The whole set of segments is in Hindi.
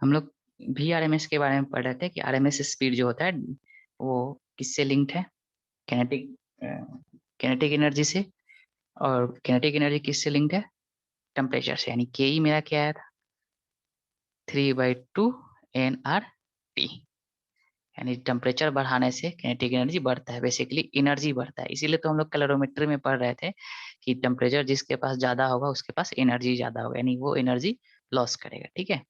हम लोग VRMS के बारे में पढ़ रहे थे कि RMS स्पीड जो होता है वो किससे लिंक्ड है, कैनेटिक कैनेटिक एनर्जी से। और कैनेटिक एनर्जी किससे लिंक्ड है, टेम्परेचर से। यानी के ई मेरा क्या आया था, 3/2 nRT। यानी टेम्परेचर बढ़ाने से कैनेटिक एनर्जी बढ़ता है, बेसिकली एनर्जी बढ़ता है। इसीलिए तो हम लोग कैलोरीमेट्री में पढ़ रहे थे कि टेम्परेचर जिसके पास ज्यादा होगा उसके पास एनर्जी ज्यादा होगा, यानी वो एनर्जी लॉस करेगा। ठीक है।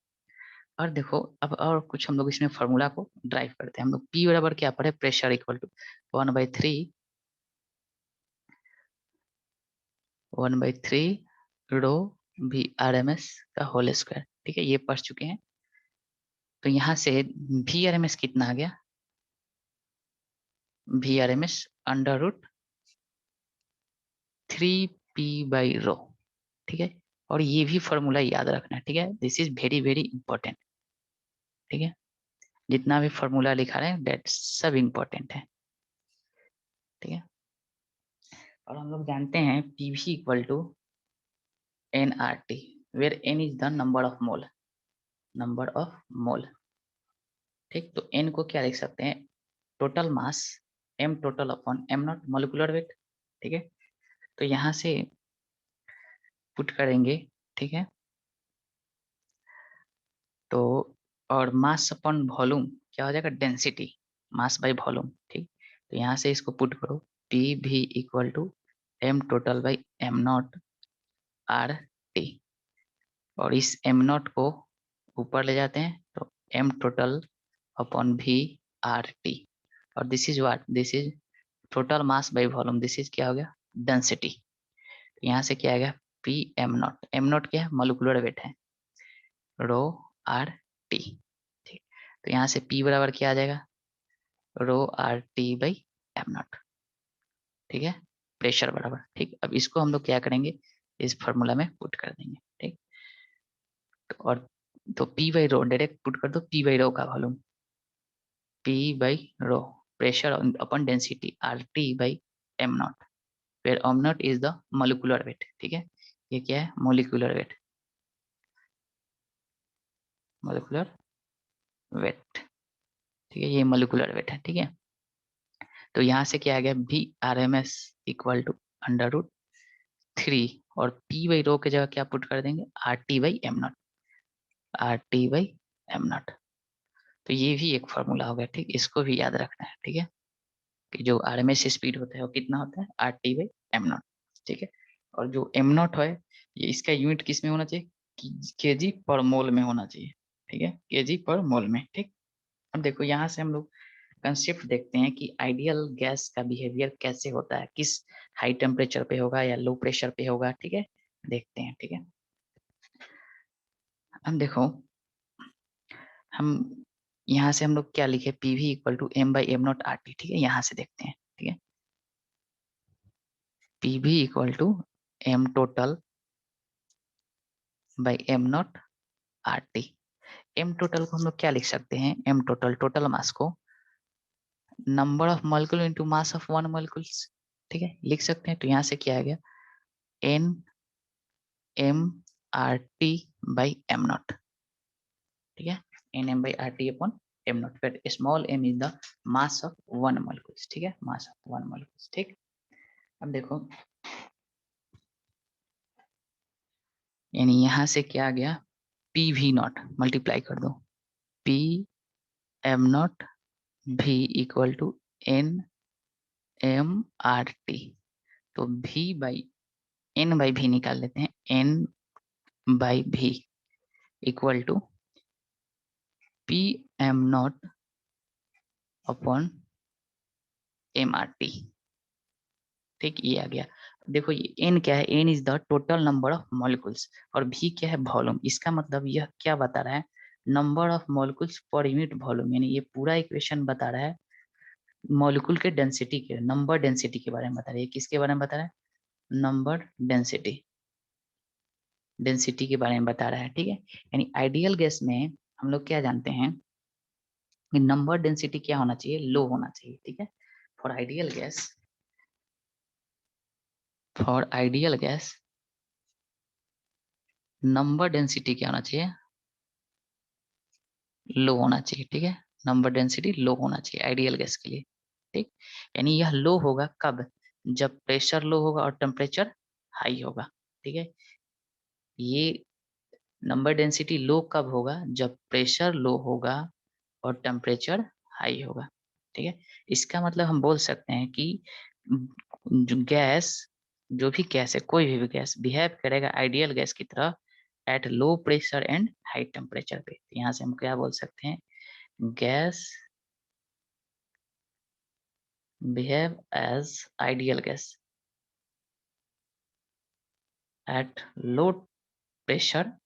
और देखो अब और कुछ हम लोग इसमें फॉर्मूला को ड्राइव करते हैं। हम लोग P बराबर क्या पढ़े, pressure equal to 1/3 rho VRMS का होल स्क्वायर। ठीक है, ये पढ़ चुके हैं। तो यहाँ से VRMS कितना आ गया, VRMS √3P/रो। ठीक है। और ये भी फॉर्मूला याद रखना है। ठीक है, this is very very important. ठीक है, जितना भी फॉर्मूला लिखा रहे हैं डेट सब इंपॉर्टेंट है। ठीक है। और हम लोग जानते हैं PV equal to nRT, where n is the number of mole, number of mole. ठीक, तो n को क्या लिख सकते हैं, total mass m total upon m naught molecular weight. ठीक है, तो यहाँ से पुट करेंगे। ठीक है, तो और मास अपॉन वॉल्यूम क्या हो जाएगा, डेंसिटी, मास बाय वॉल्यूम। ठीक, तो यहाँ से इसको पुट करो, पी भी equal to m total by m naught RT। और इस m नॉट को ऊपर ले जाते हैं तो m टोटल अपॉन VRT। और this is what, this is total mass by volume, this is क्या हो गया, डेंसिटी। यहाँ से क्या आएगा, m नॉट क्या है, मोलिकुलर वेट है, रो RT। ठीक, तो यहाँ से P बराबर क्या आ जाएगा, रो RT/m नॉट। ठीक है, प्रेशर बराबर। ठीक, अब इसको हम लोग क्या करेंगे, इस फॉर्मूला में पुट कर देंगे। ठीक, और तो P/रो डायरेक्ट पुट कर दो, P/रो का वॉल्यूम, P/रो pressure upon density RT/m nought, where m nought is the molecular weight. ठीक है, ये क्या है, मोलिकुलर वेट, मोलिकुलर वेट। ठीक है, ये मोलिकुलर वेट है। ठीक है, तो यहाँ से क्या आ गया, VRMS इक्वल टू √3, और P/रो की जगह क्या पुट कर देंगे, RT/m नॉट, RT/m नॉट। तो ये भी एक फॉर्मूला हो गया। ठीक, इसको भी याद रखना है। ठीक है, कि जो RMS स्पीड होता है वो कितना होता है, RT/m नॉट। ठीक है, और जो m नॉट है ये इसका यूनिट किस में होना चाहिए, केजी पर मोल में होना चाहिए। ठीक है, केजी पर मोल में। ठीक, अब देखो यहाँ से हम लोग कंसेप्ट देखते हैं कि आइडियल गैस का बिहेवियर कैसे होता है, किस हाई टेम्परेचर पे होगा या लो प्रेशर पे होगा। ठीक है, देखते हैं। ठीक है, अब देखो हम यहाँ से हम लोग क्या लिखे, PV equal to m/m0 RT। ठीक है, यहाँ से देखते हैं। ठीक है, PV equal to m total by m0 RT। m total को हम लोग क्या लिख सकते हैं, m टोटल, टोटल मास को number of molecule into mass of one molecules. ठीक है, लिख सकते हैं। तो यहाँ से क्या आ गया, n m/RT/m0। ठीक है, n m/RT/m0, फिर small m is the mass of one molecules. ठीक है, मास ऑफ वन मॉलिक्यूल्स। ठीक, अब देखो यानी यहाँ से क्या आ गया, PV0 मल्टीप्लाई कर दो, PM0 V equal to NMRT। तो N/V निकाल लेते हैं, N/V equal to PM0 upon MRT। ठीक, ये आ गया। देखो ये n क्या है, n is the total number of molecules, और v क्या है, वॉल्यूम। इसका मतलब यह क्या बता रहा है, number of molecules per unit volume. यानी ये पूरा इक्वेशन बता रहा है मॉलिक्यूल के डेंसिटी के, नंबर डेंसिटी के बारे में बता रहा है। ये किसके बारे में बता रहा है, नंबर डेंसिटी, डेंसिटी के बारे में बता रहा है। ठीक है, यानी आइडियल गैस में हम लोग क्या जानते हैं कि नंबर डेंसिटी क्या होना चाहिए, लो होना चाहिए। ठीक है, for ideal gas, for ideal gas number density क्या होना चाहिए, लो होना चाहिए, ठीक है, नंबर डेंसिटी लो होना चाहिए आइडियल गैस के लिए, ठीक। यानी यह लो होगा कब, जब प्रेशर लो होगा और टेम्परेचर हाई होगा, ठीक है। ये नंबर डेंसिटी लो कब होगा, जब प्रेशर लो होगा और टेम्परेचर हाई होगा, ठीक है। इसका मतलब हम बोल सकते हैं कि जो गैस, जो भी गैस है, कोई भी गैस बिहेव करेगा आइडियल गैस की तरह at low pressure and high temperature पे। यहाँ से हम क्या बोल सकते हैं, gas behave as ideal gas at low pressure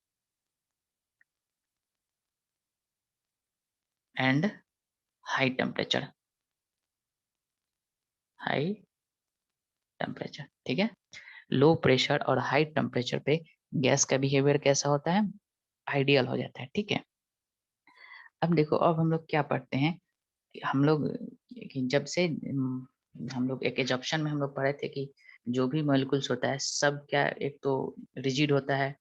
and high temperature, high temperature, ठीक है। लो प्रेशर और हाई टेम्परेचर पे गैस का बिहेवियर कैसा होता है, आइडियल हो जाता है, ठीक है। अब देखो, अब हम लोग क्या पढ़ते हैं कि हम लोग कि जब से हम लोग एक एजप्शन में हम लोग पढ़े थे कि जो भी मॉलिक्यूल्स होता है सब क्या, एक तो रिजिड होता है,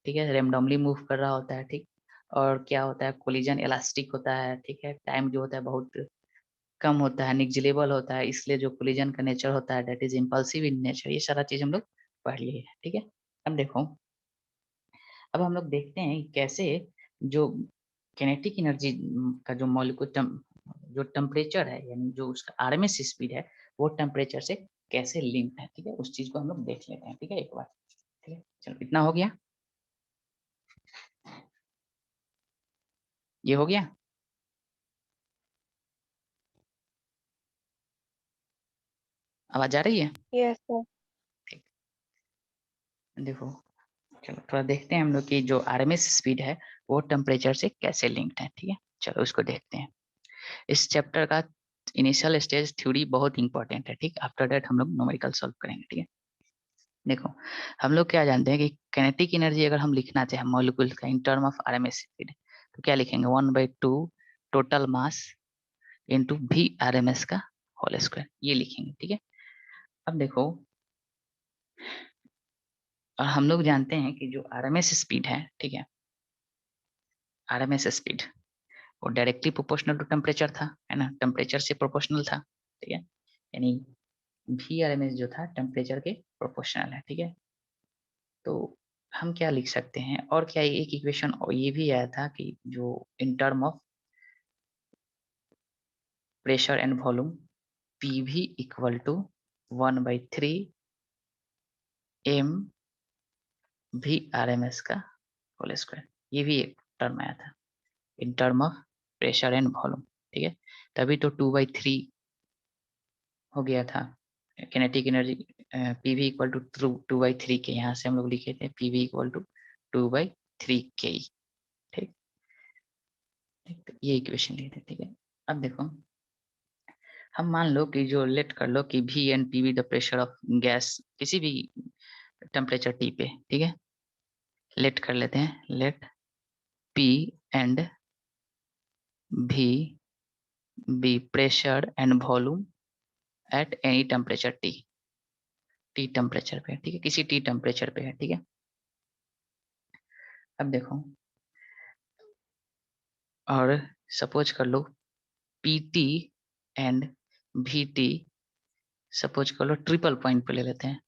ठीक है, रेंडमली मूव कर रहा होता है, ठीक। और क्या होता है, कोलिजन इलास्टिक होता है, ठीक है, टाइम जो होता है बहुत कम होता है, निग्जिलेबल होता है, इसलिए जो कोलिजन का नेचर होता है that is impulsive in nature, ये सारा चीज हम लोग पढ़ लिए हैं, ठीक है। अब देखो, अब हम लोग देखते हैं कैसे जो किनेटिक एनर्जी का जो मॉलिक्यूल जो टेम्परेचर है, यानी जो उसका आरएमएस स्पीड है, वो टेम्परेचर से कैसे लिंक है, ठीक है, उस चीज को हम लोग देख लेते हैं, ठीक है, एक बार, ठीक है। चलो, इतना हो गया, ये हो गया। आवाज आ रही है? Yes sir. ठीक, देखो, चलो थोड़ा देखते हैं हम लोग की जो आरएमएस स्पीड है वो टेम्परेचर से कैसे लिंक्ड है, ठीक है। चलो उसको देखते हैं। इस चैप्टर का इनिशियल स्टेज थ्योरी बहुत इंपॉर्टेंट है, ठीक। आफ्टर दैट हम लोग न्यूमेरिकल सॉल्व करेंगे, ठीक है। देखो, हम लोग क्या जानते हैं कि काइनेटिक एनर्जी अगर हम लिखना चाहे मॉलिक्यूल का in term of RMS speed, तो क्या लिखेंगे, 1/2 total mass into V RMS का होल स्क्वायर, ये लिखेंगे, ठीक है। अब देखो, और हम लोग जानते हैं कि जो आरएमएस स्पीड है, ठीक है, आरएमएस स्पीड वो डायरेक्टली प्रोपोर्शनल टू टेम्परेचर था, है ना, टेम्परेचर से प्रोपोर्शनल था, ठीक है। यानी वी आर एम एस जो था टेम्परेचर के प्रोपोर्शनल है, ठीक है। तो हम क्या लिख सकते हैं, और क्या एक इक्वेशन और ये भी आया था कि जो in term of pressure and volume P V equal to 1/3 M V R M S का होल स्क्वायर, ये भी एक टर्म आया था in term of pressure and volume, ठीक है। तभी तो 2/3 हो गया था kinetic energy, PV equal to 2/3 के, यहाँ से हम लोग लिखे थे पीवी इक्वल टू 2/3 के, ठीक। ठीक, तो ये इक्वेशन लिए थे, ठीक है। अब देखो, हम मान लो कि जो लेट कर लो कि V and PV the pressure of gas किसी भी टेम्परेचर टी पे, ठीक है, लेट कर लेते हैं, let P and V be pressure and volume at any temperature T, T temperature पे, ठीक है, किसी टी टेम्परेचर पे है, ठीक है। अब देखो, और सपोज कर लो पीटी एंड वीटी, सपोज कर लो ट्रिपल पॉइंट पे ले लेते हैं,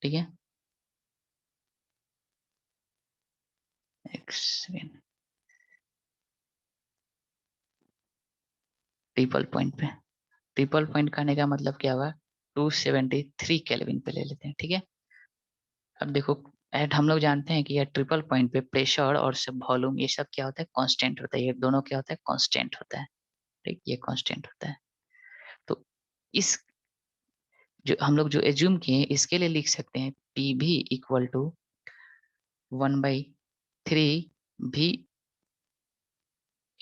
ठीक है, एक सेकेंड, ट्रिपल पॉइंट पे, ट्रिपल पॉइंट करने का मतलब क्या होगा, 273 केल्विन पे ले लेते हैं, ठीक है। अब देखो, एट हम लोग जानते हैं कि यह ट्रिपल पॉइंट पे प्रेशर और सब वॉल्यूम ये सब क्या होता है, कांस्टेंट होता है, ये दोनों क्या होता है, कांस्टेंट होता है, ठीक, ये कांस्टेंट होता है। तो इस जो हम लोग जो एज्यूम किए इसके लिए लिख सकते हैं पी भी equal to 1/3 V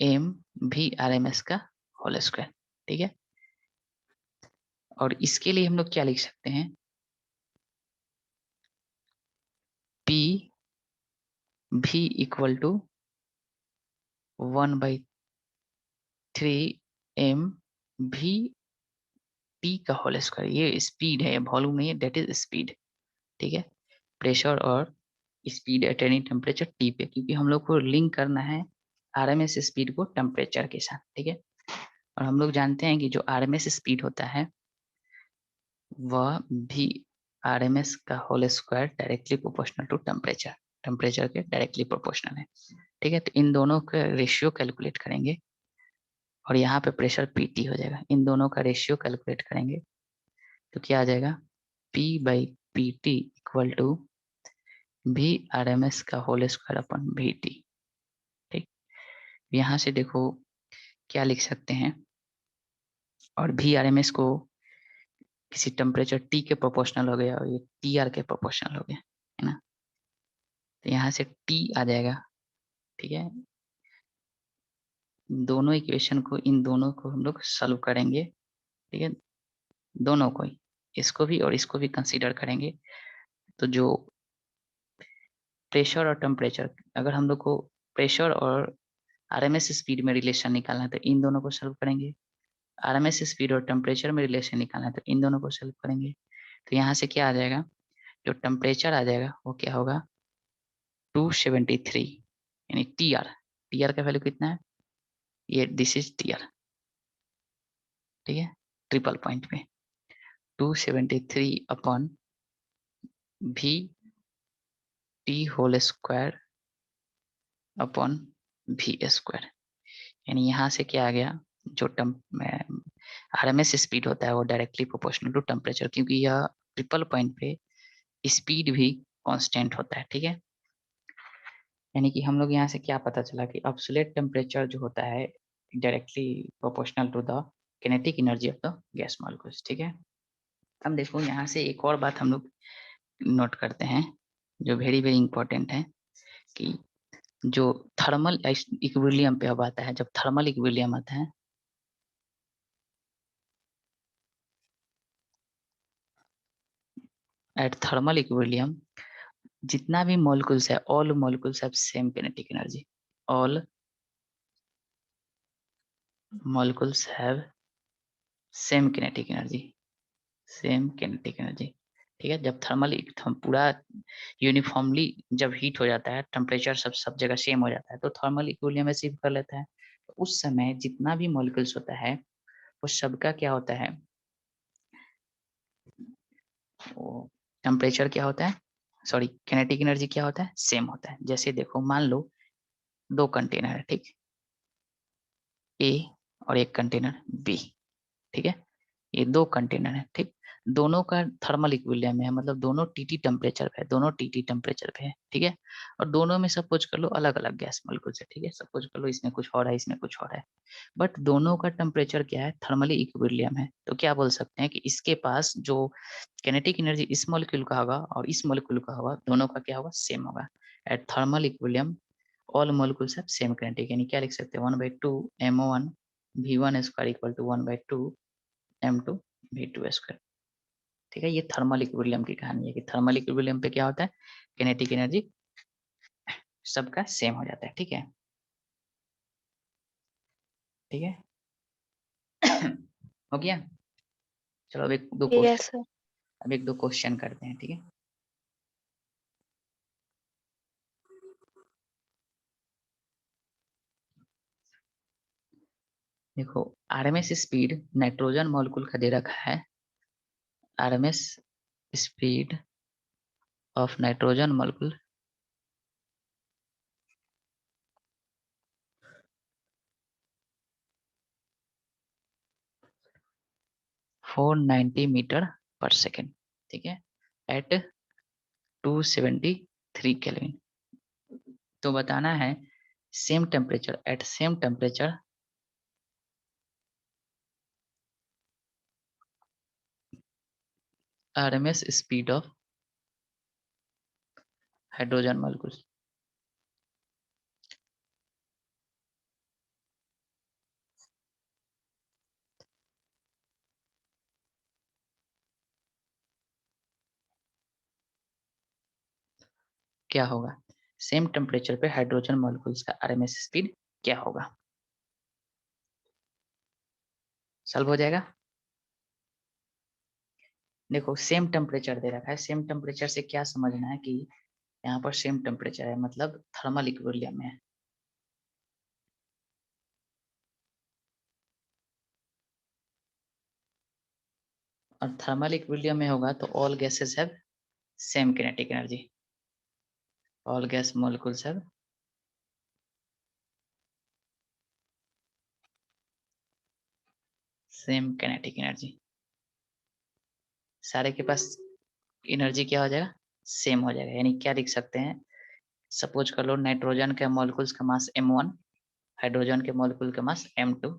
M V R M S का होल स्क्वायर, ठीक है। और इसके लिए हम लोग क्या लिख सकते हैं, पी भी equal to 1/3 M V T का होल स्क्वायर, ये स्पीड है, वॉल्यूम नहीं है, दैट इज स्पीड, ठीक है, प्रेशर और speed at any temperature T पे, क्योंकि हम लोग को लिंक करना है आरएमएस स्पीड को टेम्परेचर के साथ, ठीक है। और हम लोग जानते हैं कि जो आरएमएस स्पीड होता है वह भी आरएमएस का whole square directly proportional to temperature, temperature के डायरेक्टली प्रोपोर्शनल है, ठीक है। तो इन दोनों का रेशियो कैलकुलेट करेंगे और यहाँ पे प्रेशर पीटी हो जाएगा, इन दोनों का रेशियो कैलकुलेट करेंगे तो क्या आ जाएगा, P by P T equal to V R M S का whole square upon V T, ठीक। यहाँ से देखो क्या लिख सकते हैं, और वी आर एम एस को किसी टेम्परेचर टी के प्रोपोर्शनल हो गया और ये टी आर के प्रोपोर्शनल हो गया, है ना। तो यहाँ से टी आ जाएगा, ठीक है। दोनों इक्वेशन को, इन दोनों को हम लोग सॉल्व करेंगे, ठीक है, दोनों को ही, इसको भी और इसको भी कंसीडर करेंगे। तो जो प्रेशर और टेम्परेचर, अगर हम लोग को प्रेशर और आरएमएस स्पीड में रिलेशन निकालना है तो इन दोनों को सॉल्व करेंगे, आरएमएस स्पीड और टेम्परेचर में रिलेशन निकालना है तो इन दोनों को सॉल्व करेंगे। तो यहाँ से क्या आ जाएगा, जो टेम्परेचर आ जाएगा वो क्या होगा 273, यानी टी आर, टी आर का वैल्यू कितना है, ये दिस इज टी आर, ठीक है, ट्रिपल पॉइंट पे 273 upon V T whole square upon V square, यानी यहाँ से क्या आ गया, जो आरएमएस स्पीड होता है वो डायरेक्टली प्रोपोर्शनल टू टेम्परेचर, क्योंकि यह ट्रिपल पॉइंट पे स्पीड भी कांस्टेंट होता है, ठीक है। यानी कि हम लोग यहाँ से क्या पता चला कि एब्सोल्यूट टेम्परेचर जो होता है directly proportional to the kinetic energy of the gas molecules, ठीक है। अब देखो यहाँ से एक और बात हम लोग नोट करते हैं जो वेरी वेरी इंपॉर्टेंट है, कि जो थर्मल इक्विलिब्रियम पे अब आता है, जब थर्मल इक्विलिब्रियम आता है, एट थर्मल इक्विलिब्रियम जितना भी मॉलिक्यूल्स है, all molecules have same kinetic energy, all molecules have same kinetic energy, same kinetic energy, ठीक है। जब थर्मल पूरा यूनिफॉर्मली जब हीट हो जाता है, टेम्परेचर सब जगह सेम हो जाता है, तो थर्मल इक्विलिब्रियम अचीव कर लेता है। तो उस समय जितना भी मॉलिक्यूल्स होता है वो सबका क्या होता है, वो टेम्परेचर क्या होता है, सॉरी किनेटिक एनर्जी क्या होता है, सेम होता है। जैसे देखो मान लो दो कंटेनर है, ठीक, ए और एक कंटेनर बी, ठीक है, ये दो कंटेनर है, ठीक। दोनों का थर्मल इक्विलिब्रियम है, मतलब दोनों टीटी टेम्परेचर पे है, दोनों टीटी टेम्परेचर पे है, ठीक है। और दोनों में सपोज कर लो अलग अलग गैस मॉलिक्यूल्स है, ठीक है, सपोज कर लो इसमें कुछ हो रहा है, इसमें कुछ हो रहा है, बट दोनों का टेम्परेचर क्या है, थर्मली इक्विलिब्रियम है। तो क्या बोल सकते हैं कि इसके पास जो किनेटिक एनर्जी इस मॉलिक्यूल का होगा और इस मॉलिक्यूल का होगा, दोनों का क्या होगा, सेम होगा। At thermal equilibrium all molecules have same kinetic, यानी क्या लिख सकते हैं 1/2 MO1 V1 square equal to 1/2 M2 V2 square, ठीक है। ये थर्मल इक्विलिब्रियम की कहानी है कि थर्मल इक्विलिब्रियम पे क्या होता है, किनेटिक एनर्जी सबका सेम हो जाता है, ठीक है, ठीक है। हो गया, चलो अब एक दो यस क्वेश्चन, सर। अब एक दो क्वेश्चन करते हैं, ठीक है। देखो आरएमएस स्पीड नाइट्रोजन मॉलिक्यूल का दे रखा है, RMS speed of nitrogen molecule 490 meter पर सेकेंड, ठीक है, एट 273 केल्विन। तो बताना है same temperature, at same temperature RMS speed of hydrogen molecule क्या होगा, सेम टेम्परेचर पे हाइड्रोजन मॉलिक्यूल्स का आरएमएस स्पीड क्या होगा। सॉल्व हो जाएगा। देखो सेम टेम्परेचर दे रखा है, सेम टेम्परेचर से क्या समझना है कि यहाँ पर सेम टेम्परेचर है, मतलब थर्मल इक्विलिब्रियम में है। और थर्मल इक्विलिब्रियम में होगा तो all gases have same kinetic energy, all gas molecules have same kinetic energy. सारे के पास एनर्जी क्या हो जाएगा, सेम हो जाएगा। यानी क्या लिख सकते हैं, सपोज कर लो नाइट्रोजन के मॉलिक्यूल्स का मास m1, हाइड्रोजन के मॉलिक्यूल का मास m2,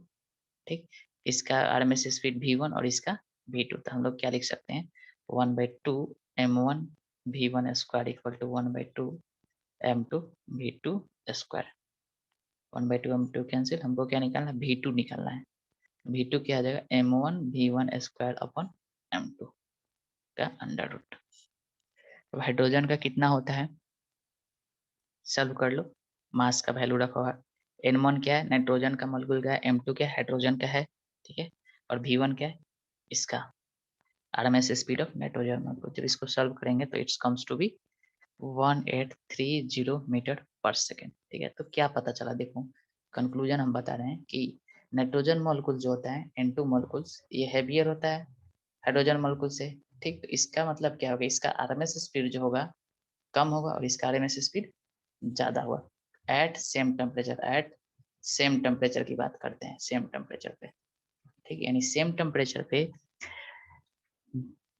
ठीक। इसका आरएमएस स्पीड v1 और इसका v2, तो हम लोग क्या लिख सकते हैं, 1/2 m1 v1 square equal to 1/2 m2 v2 square. 1/2 m2 cancel, हमको क्या निकालना है, v2 निकालना है। v2 क्या आ जाएगा, m1 v1 square upon m2 का अंडर रूट। तो हाइड्रोजन का कितना होता है, सॉल्व कर लो, मास का वैल्यू रखा हुआ है। n1 क्या है, नाइट्रोजन का मॉलिक्यूल का है, m2 क्या है, हाइड्रोजन का है, ठीक है। और v1 क्या है, इसका RMS speed of nitrogen molecule. जब इसको सॉल्व करेंगे तो it's comes to be 1830 meter पर सेकेंड, ठीक है। तो क्या पता चला, देखो कंक्लूजन हम बता रहे हैं कि नाइट्रोजन मॉलिक्यूल जो होता है N2 मॉलिक्यूल्स, ये हैवियर होता है हाइड्रोजन मॉलिक्यूल से, ठीक। तो इसका मतलब क्या होगा, इसका आरएमएस स्पीड जो होगा कम होगा और इसका आरएमएस स्पीड ज्यादा हुआ at same temperature. At same temperature की बात करते हैं, सेम टेम्परेचर पे, ठीक। यानी सेम टेम्परेचर पे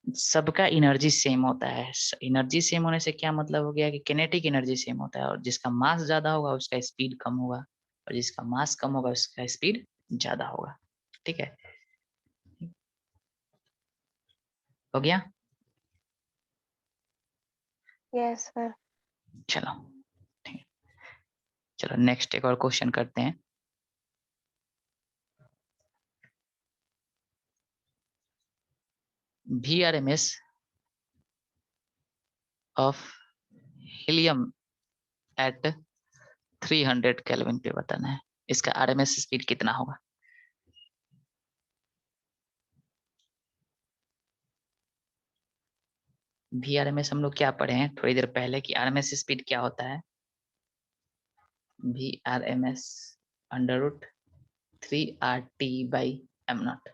सबका एनर्जी सेम होता है। एनर्जी सेम होने से क्या मतलब हो गया कि किनेटिक एनर्जी सेम होता है, और जिसका मास ज्यादा होगा उसका स्पीड कम होगा, और जिसका मास कम होगा उसका स्पीड ज्यादा होगा, ठीक है। हो गया, यस सर। चलो ठीक है। चलो नेक्स्ट एक और क्वेश्चन करते हैं। VRMS of helium at 300 kelvin पे बताना है, इसका आरएमएस स्पीड कितना होगा। VRMS हम लोग क्या पढ़े हैं थोड़ी देर पहले कि आरएमएस स्पीड क्या होता है, VRMS अंडर रूट 3RT/m0,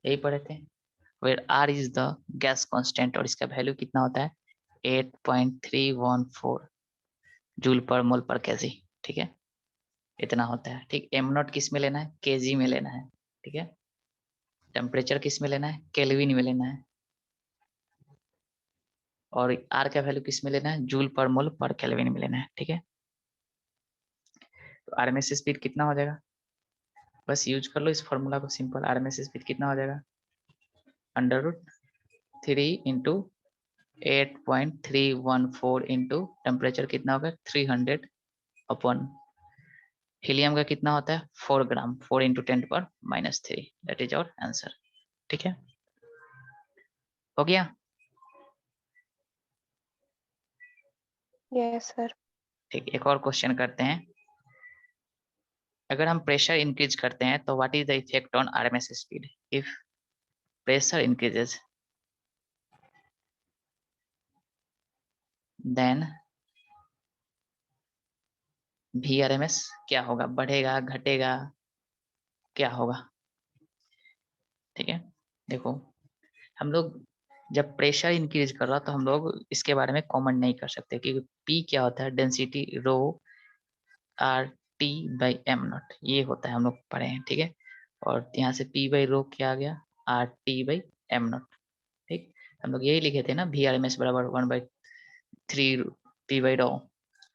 यही पढ़े थे। Where R is the gas constant और इसका वैल्यू कितना होता है 8.314 जूल पर मोल पर केजी, ठीक है, इतना होता है, ठीक। m0 किस में लेना है, केजी में लेना है, ठीक है। टेम्परेचर किस में लेना है, केल्विन में लेना है, और R का वैल्यू किस में लेना है, जूल पर मोल पर केल्विन में लेना है, ठीक है। तो आरएमएस स्पीड कितना हो जाएगा, बस यूज कर लो इस फॉर्मूला को, सिंपल। आरएमएस स्पीड कितना हो जाएगा, under root 3 into 8.314 into temperature कितना होगा 300 अपॉन हीलियम का कितना होता है 4 gram, 4 into 10⁻³ that is our answer, ठीक है। हो गया, यस सर। ठीक। एक और क्वेश्चन करते हैं। अगर हम प्रेशर इंक्रीज करते हैं तो what is the effect on RMS speed, if pressure increases then VRMS क्या होगा, बढ़ेगा घटेगा, क्या होगा, ठीक है। देखो हम लोग जब प्रेशर इंक्रीज कर रहा तो हम लोग इसके बारे में कमेंट नहीं कर सकते, क्योंकि P क्या होता है, डेंसिटी रो RT/m0, ये होता है, हम लोग पढ़े हैं, ठीक है। और यहाँ से P/रो क्या आ गया, RT/m0, ठीक। हम लोग यही लिखे थे ना, VRMS बराबर 1/3 P/रो,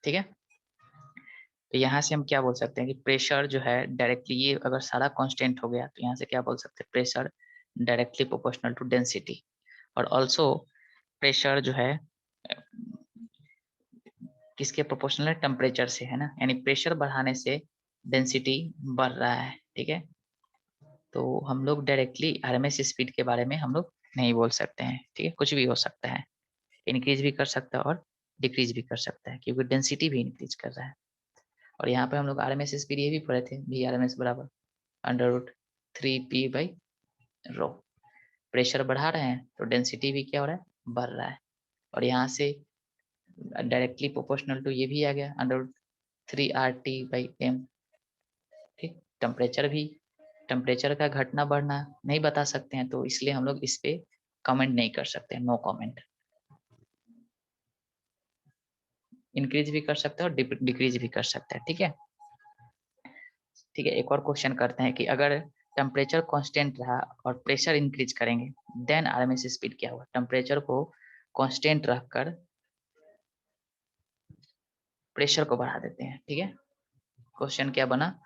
ठीक है। तो यहाँ से हम क्या बोल सकते हैं कि प्रेशर जो है डायरेक्टली, ये अगर सारा कांस्टेंट हो गया तो यहाँ से क्या बोल सकते हैं, pressure directly proportional to density. और ऑल्सो प्रेशर जो है किसके प्रोपोर्शनल है, टेम्परेचर से, है ना। यानी प्रेशर बढ़ाने से डेंसिटी बढ़ रहा है, ठीक है। तो हम लोग डायरेक्टली आरएमएस स्पीड के बारे में हम लोग नहीं बोल सकते हैं, ठीक है। कुछ भी हो सकता है, इंक्रीज भी कर सकता है और डिक्रीज भी कर सकता है, क्योंकि डेंसिटी भी इंक्रीज कर रहा है। और यहाँ पे हम लोग आरएमएस स्पीड ये भी पढ़े थे, VRMS बराबर अंडर रूट 3P/रो। प्रेशर बढ़ा रहे हैं तो डेंसिटी भी क्या हो रहा है, बढ़ रहा है। और यहाँ से डायरेक्टली प्रोपोर्शनल टू ये भी आ गया √3RT/m। ठीक, टेम्परेचर भी, टेम्परेचर का घटना बढ़ना नहीं बता सकते हैं, तो इसलिए हम लोग इस पे कमेंट नहीं कर सकते, नो कमेंट। इंक्रीज भी कर सकते हैं और डिक्रीज भी कर सकते हैं। ठीक है, ठीक है, एक और क्वेश्चन करते हैं कि अगर टेम्परेचर कांस्टेंट रहा और प्रेशर इंक्रीज करेंगे देन आरएमएस स्पीड क्या होगा। टेम्परेचर को कांस्टेंट रखकर प्रेशर को बढ़ा देते हैं। ठीक है, क्वेश्चन क्या बना,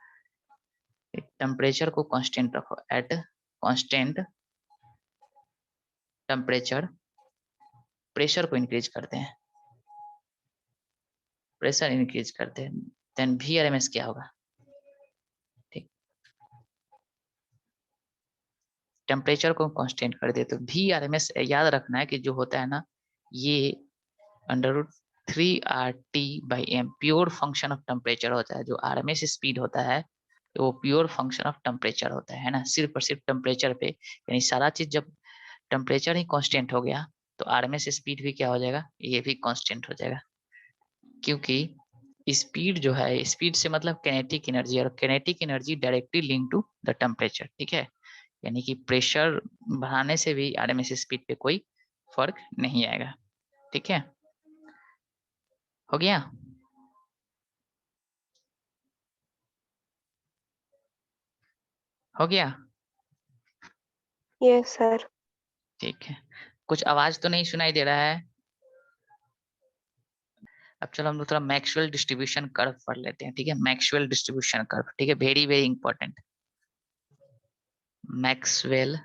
टेम्परेचर को कांस्टेंट रखो, एट कांस्टेंट टेम्परेचर प्रेशर को इंक्रीज करते हैं, प्रेशर इंक्रीज करते हैं, देन VRMS क्या होगा। ठीक, टेम्परेचर को कांस्टेंट कर दे तो VRMS याद रखना है कि जो होता है ना, ये √3RT/m pure function of temperature होता है। जो RMS स्पीड होता है तो वो प्योर फंक्शन ऑफ टेम्परेचर होता है ना, सिर्फ और सिर्फ टेम्परेचर पे। यानी सारा चीज जब टेम्परेचर ही कांस्टेंट हो गया तो RMS स्पीड भी क्या हो जाएगा, ये भी कांस्टेंट हो जाएगा। क्योंकि स्पीड जो है, स्पीड से मतलब किनेटिक एनर्जी, और kinetic energy directly link to the temperature. ठीक है, यानी कि प्रेशर बढ़ाने से भी RMS स्पीड पे कोई फर्क नहीं आएगा। ठीक है, हो गया। हो गया, Yes, sir. ठीक है। कुछ आवाज तो नहीं सुनाई दे रहा है। अब चलो हम लोग थोड़ा मैक्सवेल डिस्ट्रीब्यूशन कर्व पढ़ लेते हैं। ठीक है, मैक्सवेल डिस्ट्रीब्यूशन कर्व, ठीक है, very very important. Maxwell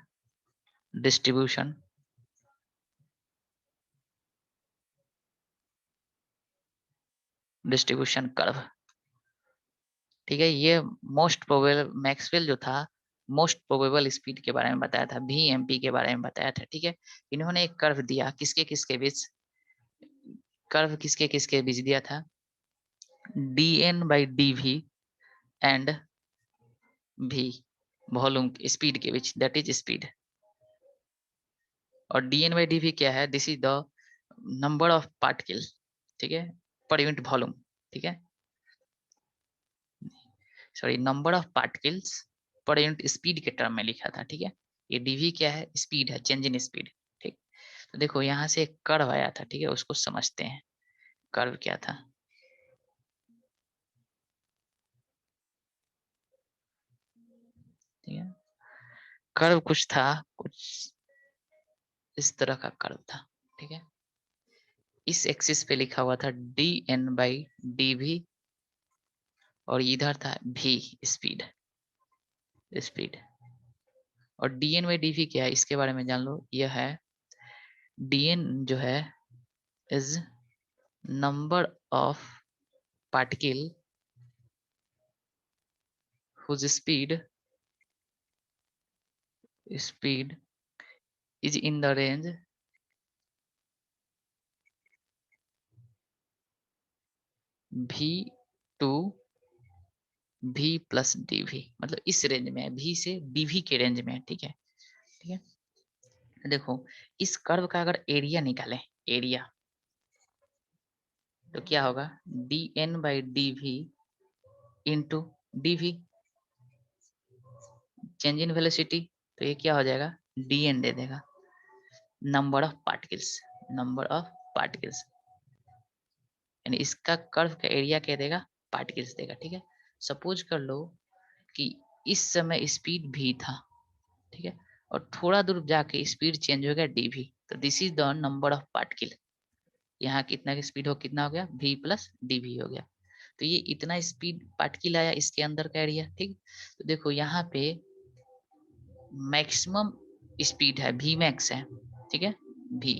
distribution curve, ठीक है। ये मोस्ट प्रोबेबल, मैक्सवेल जो था मोस्ट प्रोबेबल स्पीड के बारे में बताया था, VMP के बारे में बताया था। ठीक है, इन्होंने एक कर्व दिया, किसके किसके बीच, कर्व किसके किसके बीच दिया था, dN/dV and V volume speed के बीच, दैट इज स्पीड। और dN/dV क्या है, this is the number of particle, ठीक है, पर यूनिट वॉल्यूम। ठीक है, sorry, number of particles per unit speed के टर्म में लिखा था। ठीक है, ये dV क्या है, स्पीड है, चेंज इन स्पीड। ठीक, तो देखो यहाँ से एक कर्व आया था। ठीक है, उसको समझते हैं, कर्व क्या था। ठीक है, कर्व कुछ था, कुछ इस तरह का कर्व था। ठीक है, इस एक्सिस पे लिखा हुआ था dN/dV और इधर था V स्पीड, स्पीड। और dN/dV क्या है, इसके बारे में जान लो। यह है dN जो है is number of particle whose speed is in the range v to v plus dv, मतलब इस रेंज में है, v से dv के रेंज में है। ठीक है, ठीक है, देखो इस कर्व का अगर एरिया निकालें, एरिया, तो क्या होगा, dN/dV into dv, change in velocity, तो ये क्या हो जाएगा, dN दे देगा, number of particles, number of particles, यानी इसका कर्व का एरिया क्या देगा, पार्टिकल्स देगा। ठीक है, सपोज कर लो कि इस समय स्पीड v था। ठीक है, और थोड़ा दूर जाके स्पीड चेंज हो गया dv, तो this is the number of particle. यहाँ कितना की स्पीड हो, कितना हो गया, v प्लस dv हो गया। तो ये इतना स्पीड पार्टिकल आया, इसके अंदर का एरिया। ठीक, तो देखो यहाँ पे मैक्सिमम स्पीड है, v मैक्स है। ठीक है, v,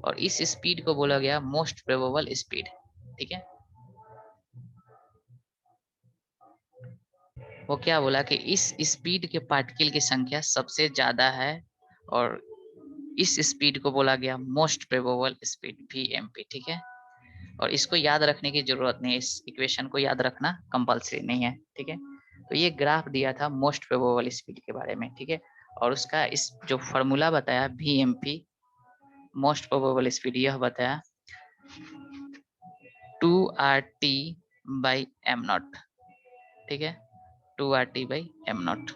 और इस स्पीड को बोला गया मोस्ट प्रोबेबल स्पीड। ठीक है, वो क्या बोला कि इस स्पीड के पार्टिकल की संख्या सबसे ज्यादा है, और इस स्पीड को बोला गया मोस्ट प्रोबेबल स्पीड, VMP। ठीक है, और इसको याद रखने की जरूरत नहीं है, इस इक्वेशन को याद रखना कंपलसरी नहीं है। ठीक है, तो ये ग्राफ दिया था मोस्ट प्रोबेबल स्पीड के बारे में। ठीक है, और उसका इस जो फॉर्मूला बताया VMP मोस्ट प्रोबेबल स्पीड, यह बताया 2RT बाई एम नॉट, ठीक है, 2RT बाई एम नॉट,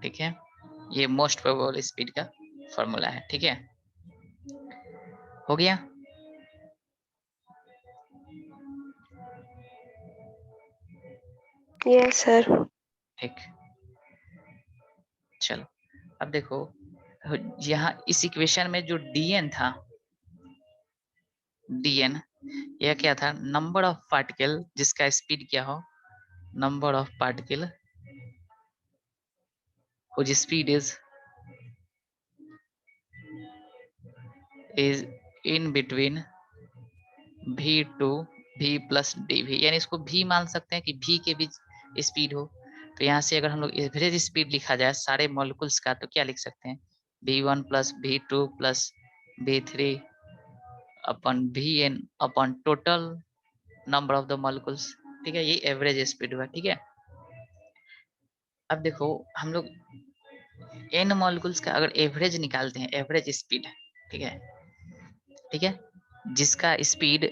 ठीक है। ये मोस्ट प्रोबेबल स्पीड का फॉर्मूला है, ठीक है, हो गया। Yes, sir. ठीक, चलो अब देखो यहाँ इस इक्वेशन में जो dn था, dn यह क्या था, नंबर ऑफ पार्टिकल जिसका स्पीड क्या हो, number of particle whose speed is in between v to v plus dv, यानी इसको v मान सकते हैं कि v के बीच स्पीड हो। तो यहाँ से अगर हम लोग एवरेज स्पीड लिखा जाए सारे मॉलिक्यूल्स का, तो क्या लिख सकते हैं, v1 plus v2 plus v3 upon vn upon total number of the molecules, ठीक है, ये एवरेज स्पीड हुआ, ठीक है। अब देखो हम लोग n मॉलिक्यूल्स का अगर एवरेज निकालते हैं, एवरेज स्पीड, ठीक है, ठीक है, जिसका स्पीड,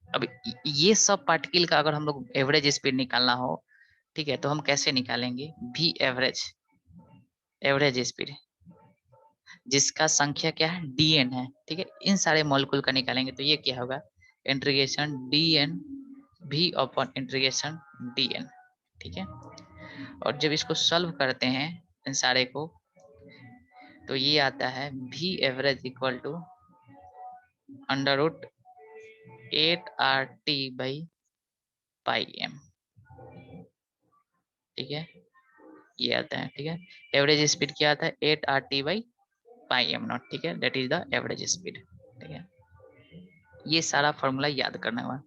अब ये सब पार्टिकल का अगर हम लोग एवरेज स्पीड निकालना हो, ठीक है, तो हम कैसे निकालेंगे, v एवरेज, एवरेज स्पीड जिसका संख्या क्या है, dn है, ठीक है, इन सारे मॉलिक्यूल का निकालेंगे तो ये क्या होगा, integration dn v upon integration dn, ठीक है। और जब इसको सॉल्व करते हैं इन सारे को, तो ये आता है v average equal to under root 8RT by pi m, ठीक है, ये आता है, ठीक है। एवरेज स्पीड क्या आता है, 8RT by pi m not, ठीक है, that is the average speed, ठीक है। ये सारा फॉर्मूला याद करना है।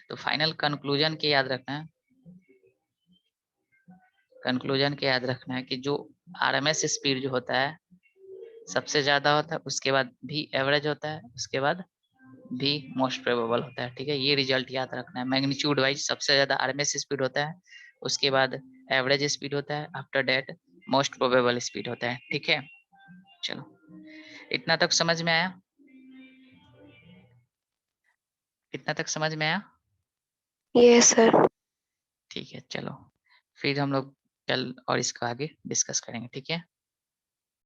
तो फाइनल कंक्लूजन के याद रखना है, कंक्लूजन के याद रखना है कि जो आरएमएस स्पीड जो होता है सबसे ज्यादा होता है, उसके बाद भी एवरेज होता है, उसके बाद भी मोस्ट प्रोबेबल होता है, ठीक है, ये रिजल्ट याद रखना है। मैग्नीट्यूड वाइज सबसे ज्यादा आरएमएस स्पीड होता है, उसके बाद एवरेज स्पीड होता है, after that most probable speed होता है, ठीक है। चलो इतना तक समझ में आया, इतना तक समझ में आया, Yes, sir. ठीक है। चलो फिर हम लोग कल और इसका आगे डिस्कस करेंगे, ठीक है।